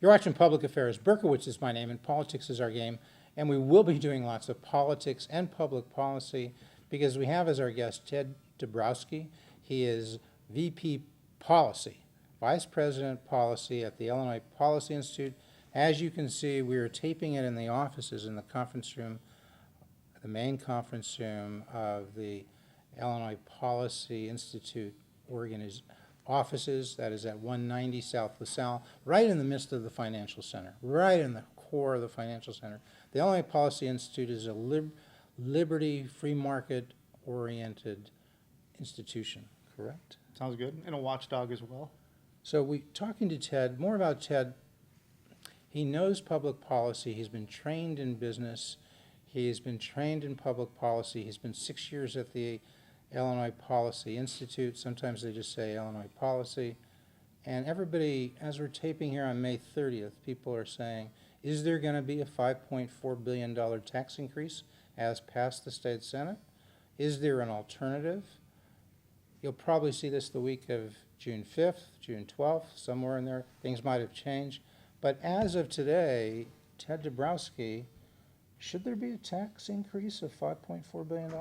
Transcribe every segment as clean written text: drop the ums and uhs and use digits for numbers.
You're watching Public Affairs. Berkowitz is my name, and politics is our game. And we will be doing lots of politics and public policy because we have as our guest Ted Dabrowski. He is VP Policy, Vice President Policy at the Illinois Policy Institute. As you can see, we are taping it in the offices in the conference room, the main conference room of the Illinois Policy Institute offices. That is at 190 South LaSalle, right in the midst of the financial center, right in the core of the financial center. The Illinois Policy Institute is a liberty, free market-oriented institution, correct? Sounds good. And a watchdog as well. So talking to Ted, more about Ted, he knows public policy. He's been trained in business. He's been trained in public policy. He's been 6 years at the Illinois Policy Institute. Sometimes they just say Illinois Policy. And everybody, as we're taping here on May 30th, people are saying, is there going to be a $5.4 billion tax increase as passed the state Senate? Is there an alternative? You'll probably see this the week of June 5th, June 12th, somewhere in there. Things might have changed. But as of today, Ted Dabrowski, should there be a tax increase of $5.4 billion?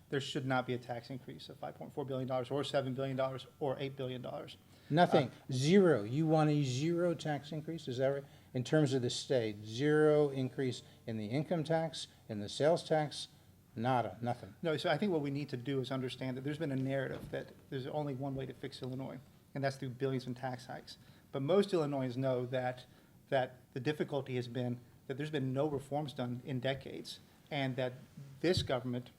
There should not be a tax increase of $5.4 billion or $7 billion or $8 billion. Nothing. Zero. You want a zero tax increase? Is that right? In terms of the state, zero increase in the income tax, in the sales tax, nada, nothing. No, so I think what we need to do is understand that there's been a narrative that there's only one way to fix Illinois, and that's through billions in tax hikes. But most Illinoisans know that the difficulty has been that there's been no reforms done in decades, and that this government,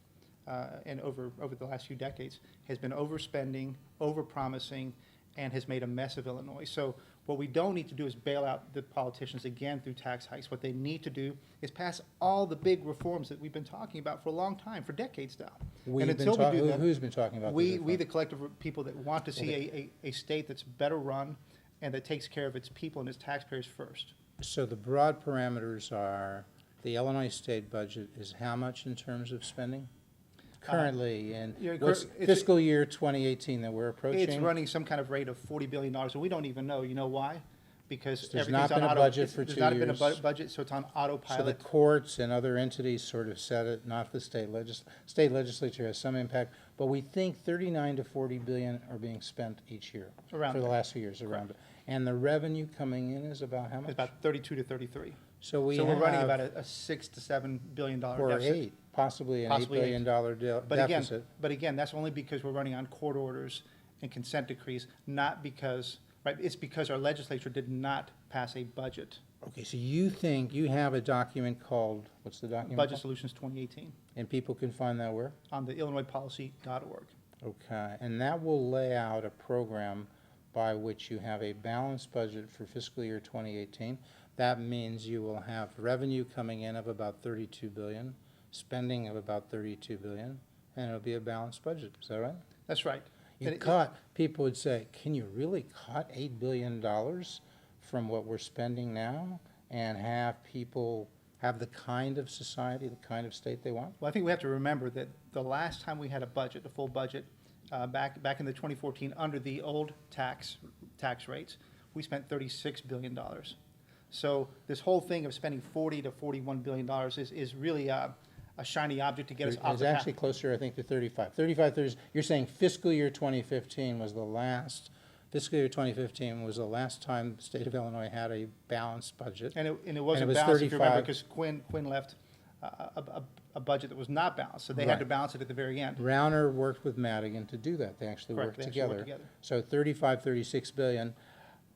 and over the last few decades, has been overspending, overpromising, and has made a mess of Illinois. So what we don't need to do is bail out the politicians again through tax hikes. What they need to do is pass all the big reforms that we've been talking about for a long time, for decades now. And until we do that, who's been talking about we the collective people that want to see a state that's better run and that takes care of its people and its taxpayers first. So the broad parameters are the Illinois state budget is how much in terms of spending? Currently, in what's fiscal year 2018 that we're approaching? It's running some kind of rate of $40 billion, and we don't even know. You know why? Because there's not been a budget for 2 years. There's not been a budget, so it's on autopilot. So the courts and other entities sort of set it, not the state legislature has some impact, but we think 39 to 40 billion are being spent each year for the last few years around it. And the revenue coming in is about how much? It's about 32 to 33. So we're running about a $6 to $7 billion or deficit. Possibly an $8 billion deficit. But again, that's only because we're running on court orders and consent decrees, not because, right, it's because our legislature did not pass a budget. Okay, so you think you have a document called, what's the document Budget called? Solutions 2018. And people can find that where? On the IllinoisPolicy.org. Okay, and that will lay out a program by which you have a balanced budget for fiscal year 2018. That means you will have revenue coming in of about 32 billion, spending of about 32 billion, and it'll be a balanced budget. Is that right? That's right. People would say, can you really cut $8 billion from what we're spending now and have people have the kind of society, the kind of state they want? Well, I think we have to remember that the last time we had a budget, a full budget, back in the 2014, under the old tax rates, we spent $36 billion. So this whole thing of spending $40 to $41 billion is really a shiny object to get us off the path. It's actually closer, I think, to 35. 35, 30, you're saying fiscal year 2015 was the last time the state of Illinois had a balanced budget. And it wasn't balanced, if you remember, because Quinn left a budget that was not balanced, so they had to balance it at the very end. Rauner worked with Madigan to do that. They actually worked together. So 35, 36 billion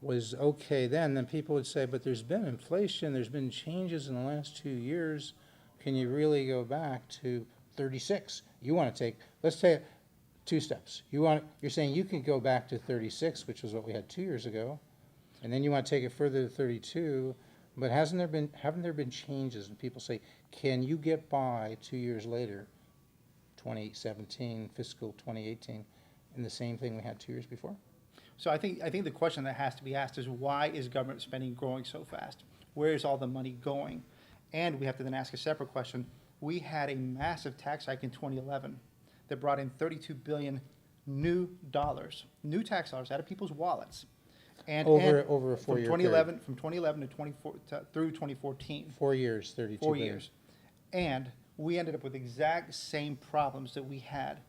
was okay then people would say, but there's been inflation, there's been changes in the last 2 years. Can you really go back to 36? You want to take, let's take 2 steps. You're saying you can go back to 36, which was what we had 2 years ago, and then you want to take it further to 32, but haven't there been changes? And people say, can you get by 2 years later, 2017, fiscal 2018, in the same thing we had 2 years before? So I think the question that has to be asked is, why is government spending growing so fast? Where is all the money going? And we have to then ask a separate question. We had a massive tax hike in 2011 that brought in 32 billion new tax dollars out of people's wallets. And Over a from four-year 2011, from 2011 to through 2014. 4 years, 32 4 billion. years. And we ended up with the exact same problems that we had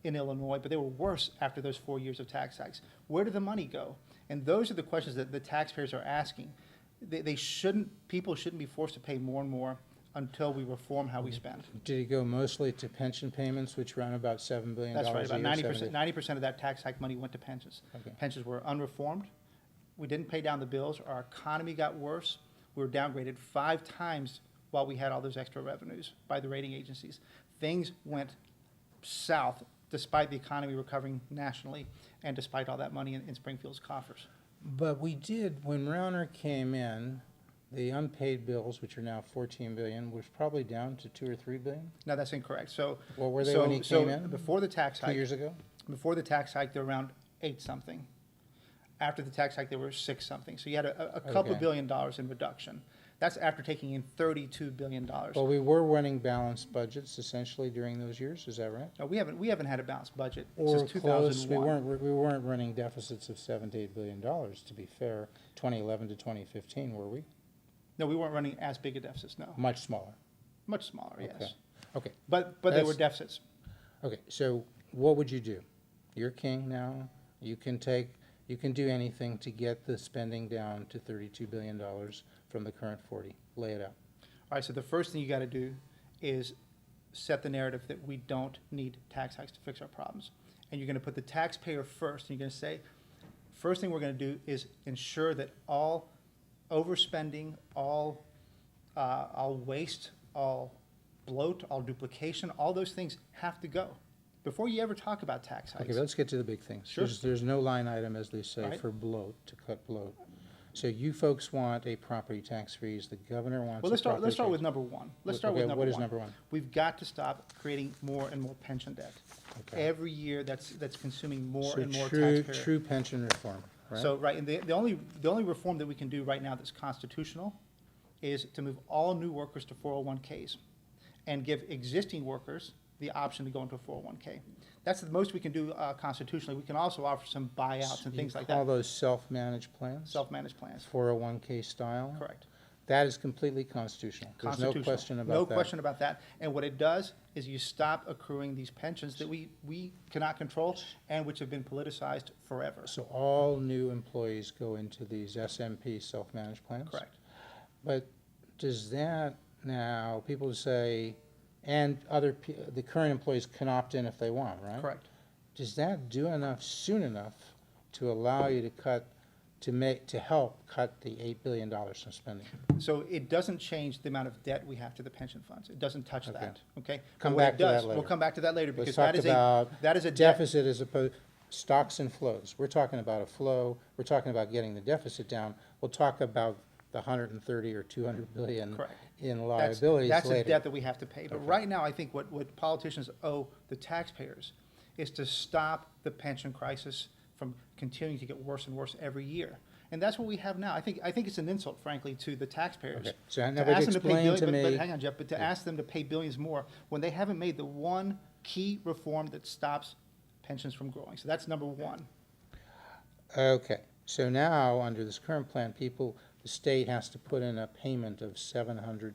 in Illinois, but they were worse after those 4 years of tax hikes. Where did the money go? And those are the questions that the taxpayers are asking. People shouldn't be forced to pay more and more until we reform how we spend. Did it go mostly to pension payments, which run about $7 billion That's right, a about year? 90%, 90% of that tax hike money went to pensions. Okay. Pensions were unreformed. We didn't pay down the bills. Our economy got worse. We were downgraded 5 times while we had all those extra revenues by the rating agencies. Things went south despite the economy recovering nationally and despite all that money in Springfield's coffers. But we did, when Rauner came in, the unpaid bills, which are now 14 billion, was probably down to 2 or 3 billion? No, that's incorrect. So, What were they when he came in? before the tax 2 hike, years ago? before the tax hike, they're around 8 something. After the tax hike, they were 6 something. So you had a couple Okay. $1 billion in reduction. That's after taking in $32 billion. Well, we were running balanced budgets essentially during those years, is that right? No, we haven't had a balanced budget Or since close, 2001. we weren't running deficits of $7 to $8 billion, to be fair, 2011 to 2015, were we? No, we weren't running as big a deficits, no. Much smaller. Much smaller, yes. Okay. Okay, But they That's- were deficits. okay, so what would you do? You're king now, you can do anything to get the spending down to $32 billion from the current 40. Lay it out. All right, so the first thing you got to do is set the narrative that we don't need tax hikes to fix our problems. And you're going to put the taxpayer first, and you're going to say, first thing we're going to do is ensure that all overspending, all waste, all bloat, all duplication, all those things have to go before you ever talk about tax hikes. Okay, let's get to the big things. Sure. There's no line item, as they say, Right. for bloat, to cut bloat. So you folks want a property tax freeze, the governor wants Well, a property let's start tax- with number one. Let's start with Okay, number what one. is number one? We've got to stop creating more and more pension debt. Okay. Every year, that's consuming more So and more true, taxpayer. true pension reform, right? So, right, and the only reform that we can do right now that's constitutional is to move all new workers to 401Ks and give existing workers the option to go into a 401K. That's the most we can do constitutionally. We can also offer some buyouts and things like All that, those self-managed plans? self-managed plans. 401K style? Correct. That is completely constitutional. There's no Constitutional. question about that. No question about that. And what it does is you stop accruing these pensions that we cannot control and which have been politicized forever. So all new employees go into these SMP self-managed plans? Correct. But does that now, people say, and the current employees can opt in if they want, right? Correct. Does that do enough soon enough to allow you to help cut the $8 billion from spending? So it doesn't change the amount of debt we have to the pension funds. It doesn't touch Okay. that, okay? Come But what back it to that does- later. We'll come back to that later Let's because talk about that is a debt. deficit as opposed, stocks and flows. We're talking about a flow, we're talking about getting the deficit down. We'll talk about the 130 or 200 billion Correct. in That's liabilities a later. debt that we have to pay. But Okay. right now, I think what politicians owe the taxpayers is to stop the pension crisis from continuing to get worse and worse every year. And that's what we have now. I think it's an insult, frankly, to the taxpayers. Okay, so now To but ask them to pay explain to but me, hang on, Jeff, but to ask them to pay billions more when they haven't made the one key reform that stops pensions from growing. So that's number one. okay, so now, under this current plan, the state has to put in a payment of $7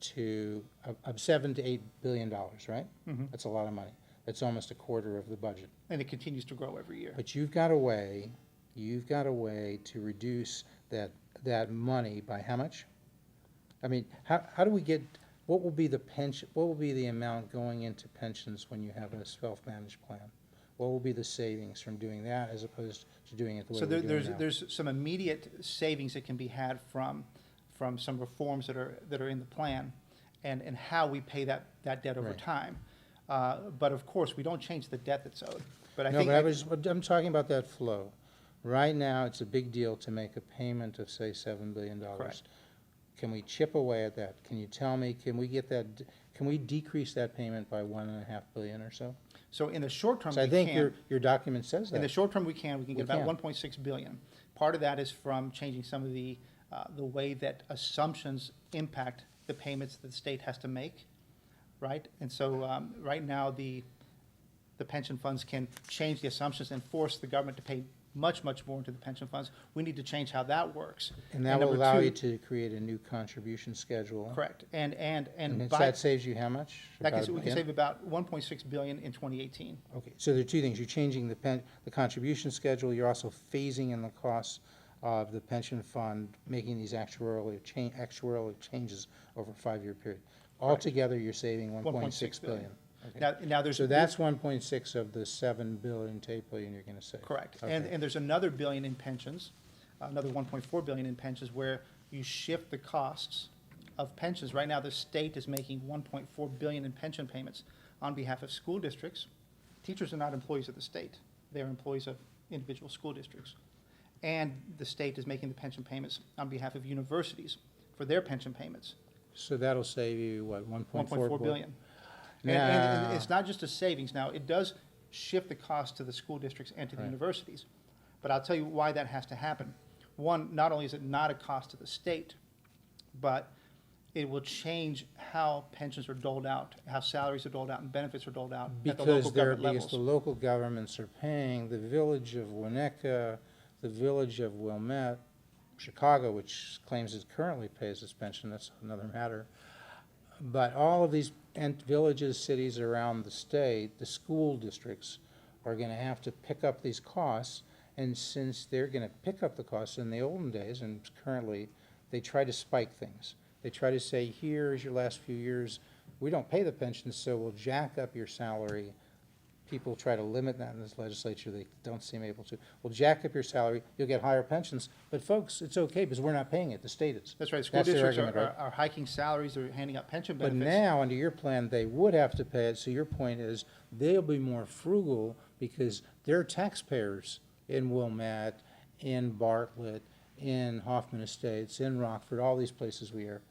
to $8 billion, right? Mhm. That's a lot of money. That's almost a quarter of the budget. And it continues to grow every year. But you've got a way to reduce that money by how much? I mean, how do we get, what will be the amount going into pensions when you have a self-managed plan? What will be the savings from doing that as opposed to doing it the way So we're doing now? there's some immediate savings that can be had from some reforms that are in the plan and how we pay that debt over Right. time. But of course, we don't change the debt that's owed. But I'm talking about that flow. Right now, it's a big deal to make a payment of, say, $7 billion. Correct. Can we chip away at that? Can you tell me, can we decrease that payment by $1.5 billion or so? So in the short term, So I we think can. your document says In the that. short term, we can get We about can. 1.6 billion. Part of that is from changing some of the way that assumptions impact the payments that the state has to make, right? And so right now, the pension funds can change the assumptions and force the government to pay much, much more into the pension funds. We need to change how that works. And that will number allow two- you to create a new contribution schedule. Correct. And by, that saves you how much? that About can, we $1 can billion? save about 1.6 billion in 2018. Okay, so there are two things. You're changing the contribution schedule. You're also phasing in the costs of the pension fund, making these actuarial changes over a 5-year period. Altogether, you're saving 1.6 billion. Okay. Now there's So that's 1.6 of the 7 billion to 8 billion you're going to save. correct. Okay. And there's another billion in pensions, another 1.4 billion in pensions, where you shift the costs of pensions. Right now, the state is making 1.4 billion in pension payments on behalf of school districts. Teachers are not employees of the state. They're employees of individual school districts. And the state is making the pension payments on behalf of universities for their pension payments, So that'll save you, what, 1.4 billion. And Now, it's not just a savings. Now, it does shift the cost to the school districts and to the Right. universities. But I'll tell you why that has to happen. One, not only is it not a cost to the state, but it will change how pensions are doled out, how salaries are doled out, and benefits are doled out at the local government because the levels. local governments are paying the village of Winnetka, the village of Wilmette, Chicago, which claims it currently pays its pension, that's another matter. But all of these villages, cities around the state, the school districts are gonna have to pick up these costs. And since they're gonna pick up the costs in the olden days, and currently, they try to spike things. They try to say, here's your last few years, we don't pay the pensions, so we'll jack up your salary. People try to limit that in this legislature, they don't seem able to. We'll jack up your salary, you'll get higher pensions, but folks, it's okay, because we're not paying it, the state is. That's right. School That's their districts argument, right? are hiking salaries, they're handing out pension But benefits. now, under your plan, they would have to pay it, so your point is, they'll be more frugal because they're taxpayers in Wilmette, in Bartlett, in Hoffman Estates, in Rockford, all these places we are.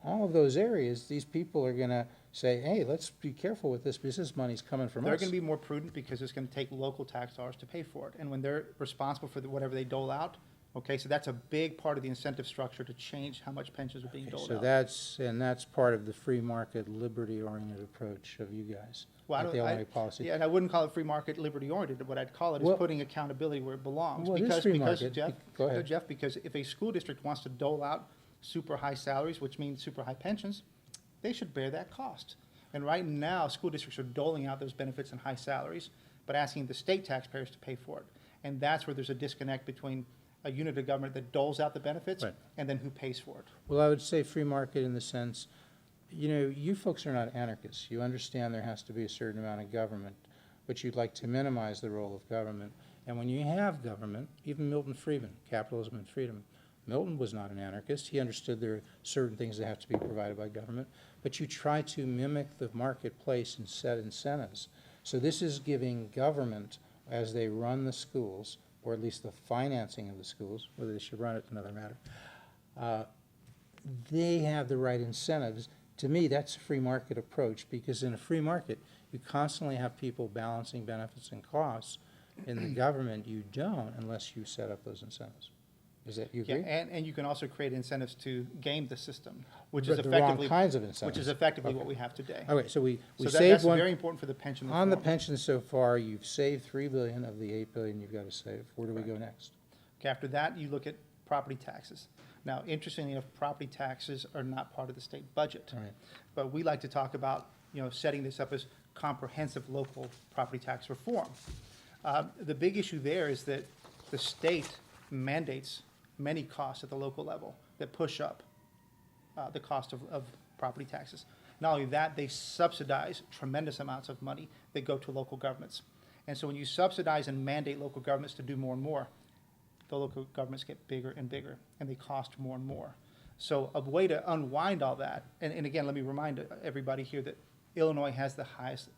All of those areas, these people are gonna say, hey, let's be careful with this, because this money's coming from us. They're going to be more prudent because it's going to take local tax dollars to pay for it. And when they're responsible for whatever they dole out, okay, so that's a big part of the incentive structure to change how much pensions are being doled So out. that's part of the free market, liberty-oriented approach of you guys, Well, I like the don't- I- Illinois policy. Yeah, and I wouldn't call it free market, liberty-oriented. What I'd call it is Well- putting accountability where it belongs. Well, it is Because free market. Jeff, Go ahead. Jeff, because if a school district wants to dole out super high salaries, which means super high pensions, they should bear that cost. And right now, school districts are doling out those benefits and high salaries, but asking the state taxpayers to pay for it. And that's where there's a disconnect between a unit of government that doles out the benefits Right. and then who pays for it. Well, I would say free market in the sense, you know, you folks are not anarchists. You understand there has to be a certain amount of government, but you'd like to minimize the role of government. And when you have government, even Milton Friedman, Capitalism and Freedom, Milton was not an anarchist. He understood there are certain things that have to be provided by government, but you try to mimic the marketplace and set incentives. So this is giving government, as they run the schools, or at least the financing of the schools, whether they should run it, another matter, they have the right incentives. To me, that's a free market approach, because in a free market, you constantly have people balancing benefits and costs. In the government, you don't unless you set up those incentives. Is that, you Yeah, agree? and you can also create incentives to game the system, which But is the wrong effectively, kinds of incentives. which is effectively Okay. what we have today. Okay, so we So saved that's one. very important for the pension On the reform. pension so far, you've saved 3 billion of the 8 billion you've got to save. Where do we go next? Okay, after that, you look at property taxes. Now, interestingly enough, property taxes are not part of the state budget. All right. But we like to talk about, setting this up as comprehensive local property tax reform. The big issue there is that the state mandates many costs at the local level that push up the cost of property taxes. Not only that, they subsidize tremendous amounts of money that go to local governments. And so when you subsidize and mandate local governments to do more and more, the local governments get bigger and bigger, and they cost more and more. So a way to unwind all that, and again, let me remind everybody here that Illinois has the highest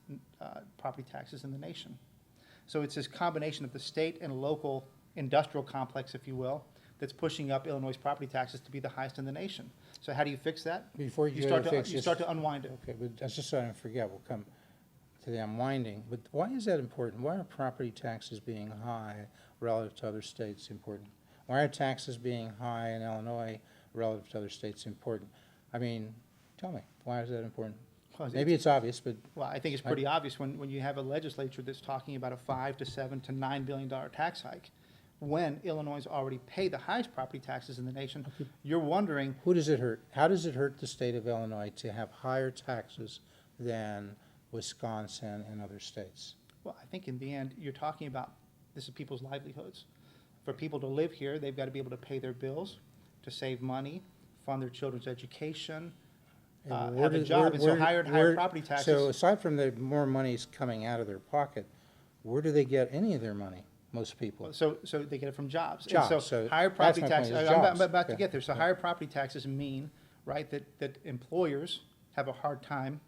property taxes in the nation. So it's this combination of the state and local industrial complex, if you will, that's pushing up Illinois' property taxes to be the highest in the nation. So how do you fix that? Before you go start to fix you this- start to unwind it. Okay, but that's just so I don't forget, we'll come to the unwinding. But why is that important? Why are property taxes being high relative to other states important? Why are taxes being high in Illinois relative to other states important? I mean, tell me, why is that important? Well, Maybe it's obvious, but Well, I think it's pretty obvious when you have a legislature that's talking about a $5 to $7 to $9 billion tax hike. when Illinois already paid the highest property taxes in the nation. You're wondering, Who does it hurt? How does it hurt the state of Illinois to have higher taxes than Wisconsin and other states? well, I think in the end, you're talking about, this is people's livelihoods. For people to live here, they've got to be able to pay their bills, to save money, fund their children's education, And have a job, and so higher and higher where- property taxes. So aside from the more money's coming out of their pocket, where do they get any of their money, most people? So they get it from jobs. And Jobs, so so higher that's property my taxes, point, is I'm jobs. about to Yeah. get there. So Yeah. higher property taxes mean, right, that employers have a hard time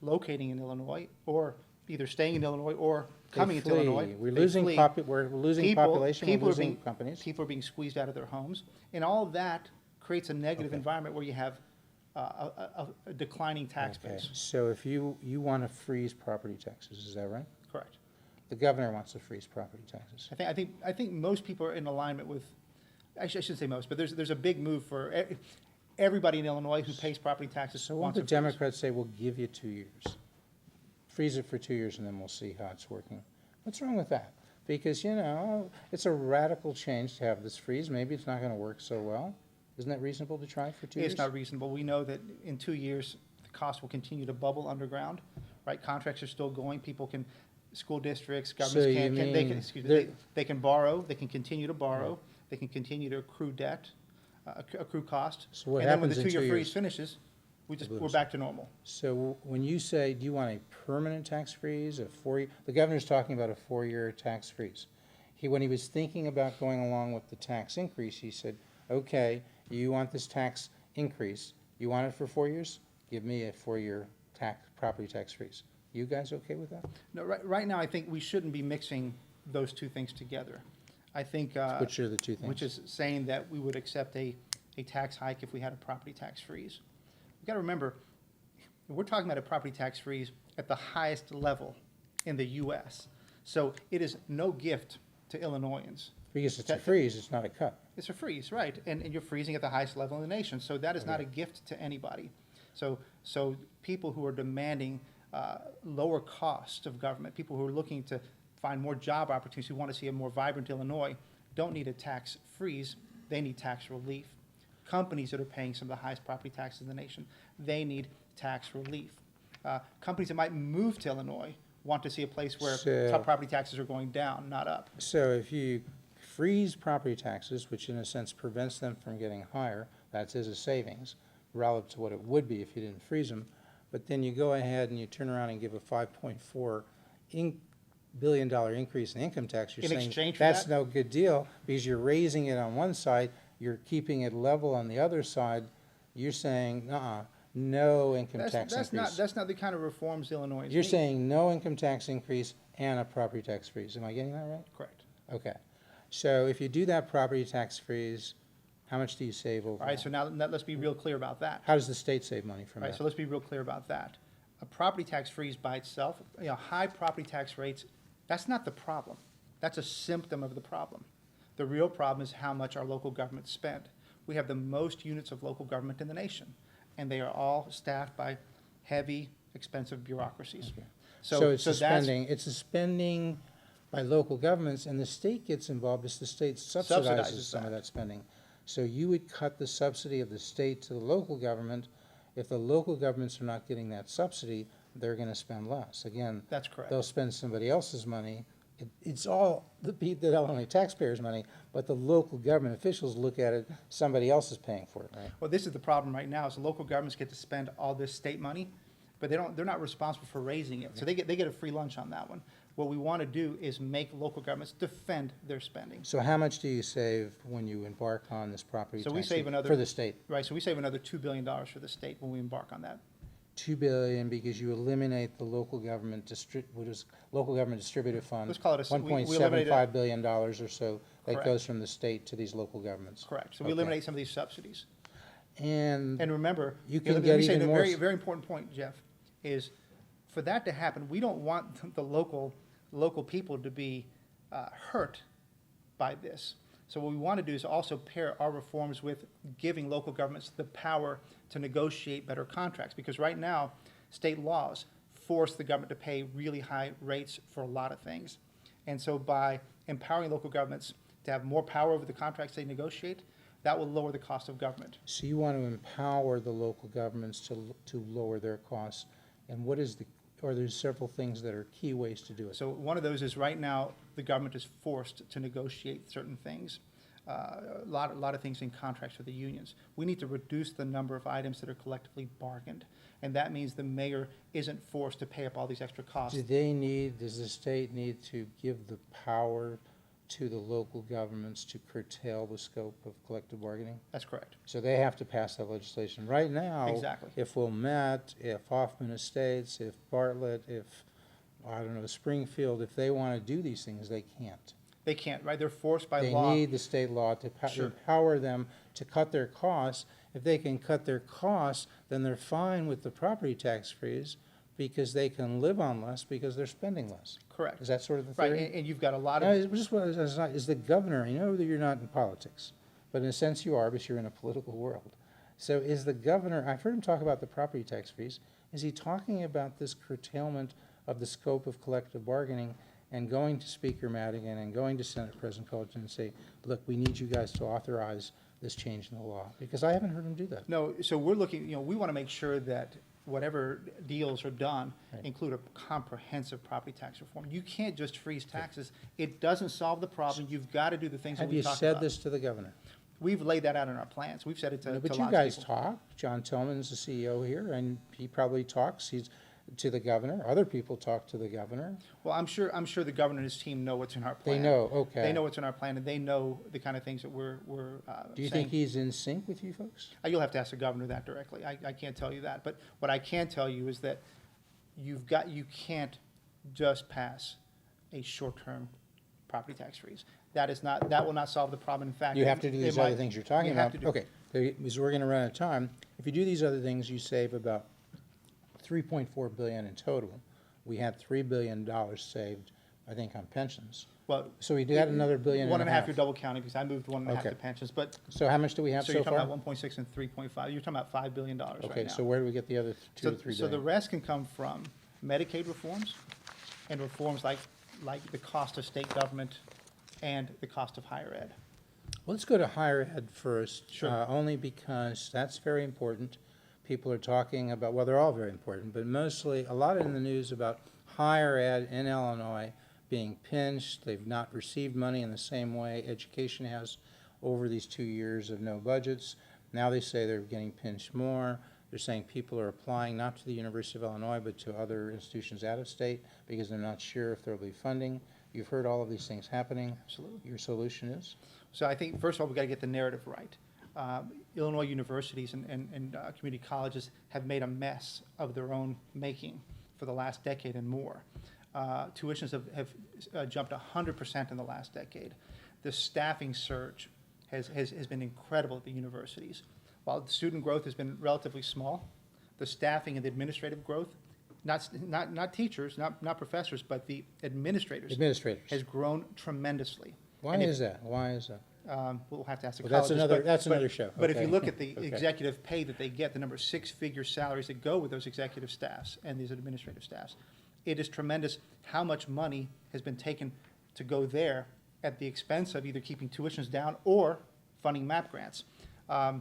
locating in Illinois, or either staying in Illinois or They coming into flee. Illinois. We're They losing flee. we're losing People- population, we're people are losing being- companies. People are being squeezed out of their homes, and all of that creates a negative Okay. environment where you have a declining tax Okay, base. so if you want to freeze property taxes, is that right? Correct. The governor wants to freeze property taxes. I think most people are in alignment with, I shouldn't say most, but there's a big move for everybody in Illinois who pays property taxes. So won't wants the to freeze. Democrats say, we'll give you 2 years? Freeze it for 2 years and then we'll see how it's working. What's wrong with that? Because, you know, it's a radical change to have this freeze. Maybe it's not going to work so well. Isn't that reasonable to try for 2 years? It's not reasonable. We know that in 2 years, the cost will continue to bubble underground, right? Contracts are still going. People can, school districts, governments you can, they mean can, excuse me, they're- they can borrow, they can continue to borrow, they can continue to accrue debt, accrue cost. So what And then when happens the in 2 2-year freeze years? finishes, we're lose. back to normal. So when you say, do you want a permanent tax freeze, a 4-year, the governor's talking about a 4-year tax freeze. When he was thinking about going along with the tax increase, he said, okay, you want this tax increase, you want it for 4 years? Give me a 4-year property tax freeze. You guys okay with that? No, right now, I think we shouldn't be mixing those two things together. I think, Which are the two things? which is saying that we would accept a tax hike if we had a property tax freeze. We've got to remember, we're talking about a property tax freeze at the highest level in the U.S. So it is no gift to Illinoisans. Because it's a freeze, it's not a cut. It's a freeze, right, and you're freezing at the highest level in the nation, so that is not a gift to anybody. So people who are demanding lower cost of government, people who are looking to find more job opportunities, who want to see a more vibrant Illinois, don't need a tax freeze, they need tax relief. Companies that are paying some of the highest property taxes in the nation, they need tax relief. Companies that might move to Illinois want to see a place where So- top property taxes are going down, not up. So if you freeze property taxes, which in a sense prevents them from getting higher, that is a savings relative to what it would be if you didn't freeze them. But then you go ahead and you turn around and give a $5.4 billion increase in income tax. You're In saying exchange for that's that? no good deal because you're raising it on one side, you're keeping it level on the other side. You're saying, no income tax increase. That's not the kind of reforms Illinois You're needs. saying no income tax increase and a property tax freeze. Am I getting that right? Correct. Okay. So if you do that property tax freeze, how much do you save overall? All right, so now let's be real clear about that. How does the state save money from All right, that? so let's be real clear about that. A property tax freeze by itself, high property tax rates, that's not the problem. That's a symptom of the problem. The real problem is how much our local governments spend. We have the most units of local government in the nation, and they are all staffed by heavy, expensive bureaucracies. Okay. So it's a that's- spending, it's a spending by local governments, and the state gets involved because the state subsidizes Subsidizes some of that. that spending. So you would cut the subsidy of the state to the local government. If the local governments are not getting that subsidy, they're gonna spend less. Again, That's correct. they'll spend somebody else's money. It's all the Illinois taxpayers' money, but the local government officials look at it, somebody else is paying for it, right? Well, this is the problem right now, is the local governments get to spend all this state money, but they're not responsible for raising it. So they get a free lunch on that one. What we want to do is make local governments defend their spending. So how much do you save when you embark on this property So tax we save another- for the state? Right, so we save another $2 billion for the state when we embark on that. $2 billion because you eliminate the local government local government distributive fund. Let's call it a- we eliminated- $1.75 billion or so that Correct. goes from the state to these local governments. Correct. So we Okay. eliminate some of these subsidies. And And remember, You let can me get say even the more very, s- very important point, Jeff, is for that to happen, we don't want the local people to be hurt by this. So what we want to do is also pair our reforms with giving local governments the power to negotiate better contracts. Because right now, state laws force the government to pay really high rates for a lot of things. And so by empowering local governments to have more power over the contracts they negotiate, that will lower the cost of government. So you want to empower the local governments to lower their costs, and what is the, or there's several things that are key ways to do it. So one of those is right now, the government is forced to negotiate certain things. A lot of things in contracts with the unions. We need to reduce the number of items that are collectively bargained. And that means the mayor isn't forced to pay up all these extra costs. Does the state need to give the power to the local governments to curtail the scope of collective bargaining? That's correct. So they have to pass that legislation. Right now, Exactly. if Wilmette, if Hoffman Estates, if Bartlett, if, I don't know, Springfield, if they want to do these things, they can't. They can't, right? They're forced by They law. need the state law to Sure. empower them to cut their costs. If they can cut their costs, then they're fine with the property tax freeze because they can live on less because they're spending less. Correct. Is that sort of the Right, theory? and you've got a lot Now, of, is the governor, I know that you're not in politics, but in a sense you are because you're in a political world. So is the governor, I've heard him talk about the property tax freeze, is he talking about this curtailment of the scope of collective bargaining and going to Speaker Madigan and going to Senate President Cullerton and say, look, we need you guys to authorize this change in the law? Because I haven't heard him do that. no, so we're looking, we want to make sure that whatever deals are done Right. include a comprehensive property tax reform. You can't just freeze taxes. It doesn't solve the problem. You've got to do the things that Have we you talked said about. this to the governor? We've laid that out in our plans. We've said it to No, lots but of you people. guys talk. John Tillman's the CEO here, and he probably talks. He's to the governor. Other people talk to the governor. Well, I'm sure the governor and his team know what's in our plan. They know, okay. They know what's in our plan, and they know the kind of things that we're Do you saying. think he's in sync with you folks? You'll have to ask the governor that directly. I can't tell you that. But what I can tell you is that you can't just pass a short-term property tax freeze. That will not solve the problem. In fact, You have to do it these might- other things you're talking you have about. to do- Okay, because we're gonna run out of time. If you do these other things, you save about $3.4 billion in total. We had $3 billion saved, I think, on pensions. Well, So we got another billion one and and a a half, half. you're double counting because I moved 1.5 Okay. to pensions. But So how much do we have so so you're talking far? about 1.6 and 3.5. You're talking about $5 billion right now. Okay, so where do we get the other 2 to 3 So the billion? rest can come from Medicaid reforms and reforms like the cost of state government and the cost of higher ed. Let's go to higher ed first. Sure. Only because that's very important. People are talking about, well, they're all very important, but mostly, a lot in the news about higher ed in Illinois being pinched. They've not received money in the same way education has over these 2 years of no budgets. Now they say they're getting pinched more. They're saying people are applying not to the University of Illinois, but to other institutions out of state because they're not sure if there'll be funding. You've heard all of these things happening. Absolutely. Your solution is? So I think, first of all, we've got to get the narrative right. Illinois universities and community colleges have made a mess of their own making for the last decade and more. Tuitions have jumped 100% in the last decade. The staffing surge has been incredible at the universities. While the student growth has been relatively small, the staffing and the administrative growth, not teachers, not professors, but the administrators, Administrators. has grown tremendously. Why And if- is that? Why is that? We'll have to ask the Well, that's colleges, another- but- that's but- another show. But if you Okay. look at the Okay. executive pay that they get, the number of six-figure salaries that go with those executive staffs and these administrative staffs, it is tremendous how much money has been taken to go there at the expense of either keeping tuitions down or funding MAP grants.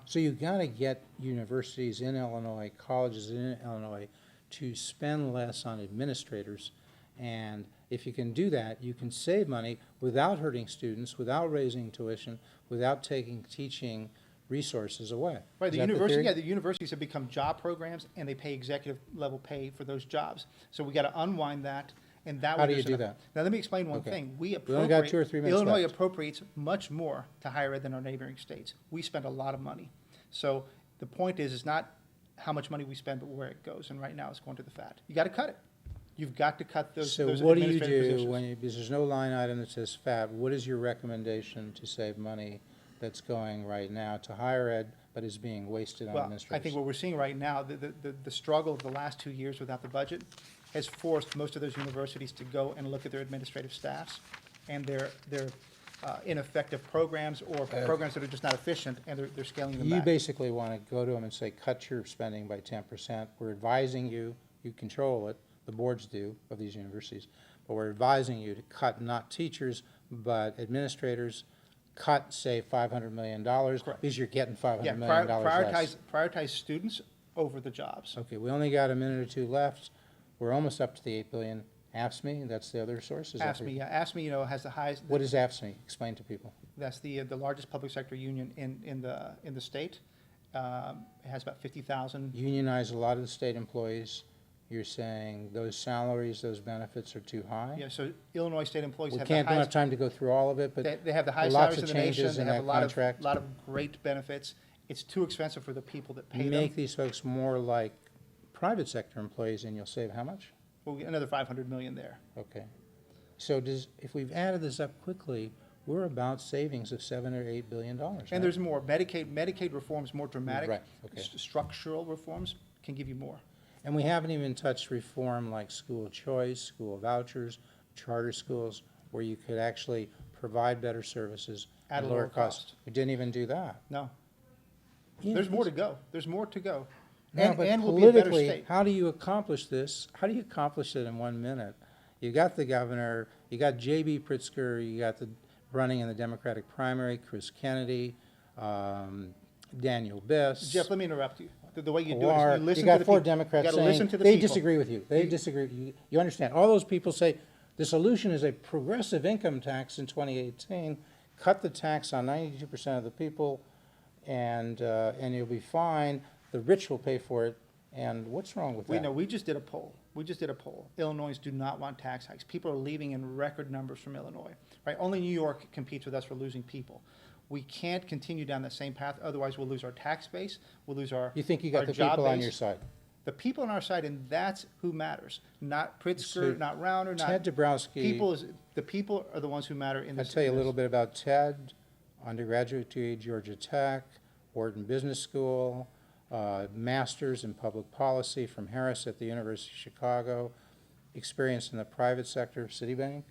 So you got to get universities in Illinois, colleges in Illinois, to spend less on administrators. And if you can do that, you can save money without hurting students, without raising tuition, without taking teaching resources away. Right, Is the that university, theory? yeah, the universities have become job programs and they pay executive level pay for those jobs. So we got to unwind that, and that How way do you there's do enough- that? Now, let me explain one Okay. thing. We only got 2 or 3 minutes Illinois left. appropriates much more to higher ed than our neighboring states. We spend a lot of money. So the point is not how much money we spend, but where it goes. And right now it's going to the fat. You got to cut it. You've got to cut those So those what do you administrative do positions. when, because there's no line item that says fat, what is your recommendation to save money that's going right now to higher ed, but is being wasted on Well, administrators? I think what we're seeing right now, the struggle of the last 2 years without the budget has forced most of those universities to go and look at their administrative staffs and their ineffective programs or programs that are just not efficient, and they're scaling them You back. basically want to go to them and say, cut your spending by 10%. We're advising you, you control it, the boards do of these universities, but we're advising you to cut not teachers, but administrators, cut, say, $500 million, because you're getting Yeah, $500 million less. prioritize students over the jobs. Okay, we only got a minute or two left. We're almost up to the 8 billion. AFSCME, that's the other source? Is that AFSCME, yeah, AFSCME, has the highest. What is AFSCME? Explain to people. That's the largest public sector union in the state. It has about 50,000. Unionize a lot of the state employees. You're saying those salaries, those benefits are too high? Yeah, so Illinois state employees We have the don't have highest, time to go through all of it, but they have the highest lots salaries of in the changes nation. in They have a that lot contract. of great benefits. It's too expensive for the people that pay make them. these folks more like private sector employees, and you'll save how much? We'll get another 500 million there. Okay. So if we've added this up quickly, we're about savings of $7 or $8 billion, right? And there's more. Medicaid reforms, more dramatic. Right, okay. Structural reforms can give you more. And we haven't even touched reform like school choice, school vouchers, charter schools, where you could actually provide better services At at a lower lower cost. cost. We didn't even do that. No, Yeah, there's more to go. There's more to go. No, but And we'll be a better politically, state. how do you accomplish this? How do you accomplish it in 1 minute? You got the governor, you got J.B. Pritzker, you got the running in the Democratic primary, Chris Kennedy, Daniel Biss. Jeff, let me interrupt you. The way you do it Or is you listen you got to the four people. Democrats You gotta saying listen to the they people. disagree with you. They disagree. You understand? All those people say the solution is a progressive income tax in 2018. Cut the tax on 92% of the people, and you'll be fine. The rich will pay for it. And what's wrong with that? We just did a poll. Illinois do not want tax hikes. People are leaving in record numbers from Illinois, right? Only New York competes with us for losing people. We can't continue down that same path, otherwise we'll lose our tax base, we'll lose our You think you got our the job people on base. your side? The people on our side, and that's who matters. Not Pritzker, So not Rauner, not Ted Dabrowski. the people are the ones who matter in I'll this. tell you a in little this. bit about Ted, undergraduate degree, Georgia Tech, Wharton Business School, master's in public policy from Harris at the University of Chicago, experience in the private sector of Citibank,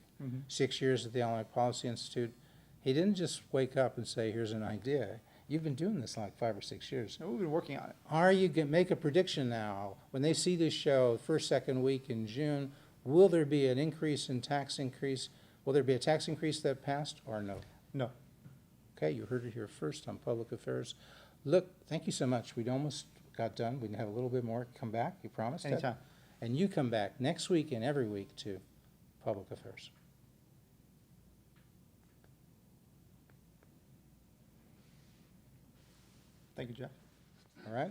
6 years at the Illinois Policy Institute. He didn't just wake up and say, here's an idea. You've been doing this like 5 or 6 years. No, we've been working on it. Are you going to make a prediction now? When they see this show, first, second week in June, will there be an increase in tax increase? Will there be a tax increase that passed or no? No. Okay, you heard it here first on Public Affairs. Look, thank you so much. We almost got done. We can have a little bit more. Come back, you promised. Ted? Anytime. And you come back next week and every week to Public Affairs. Thank you, Jeff. All right?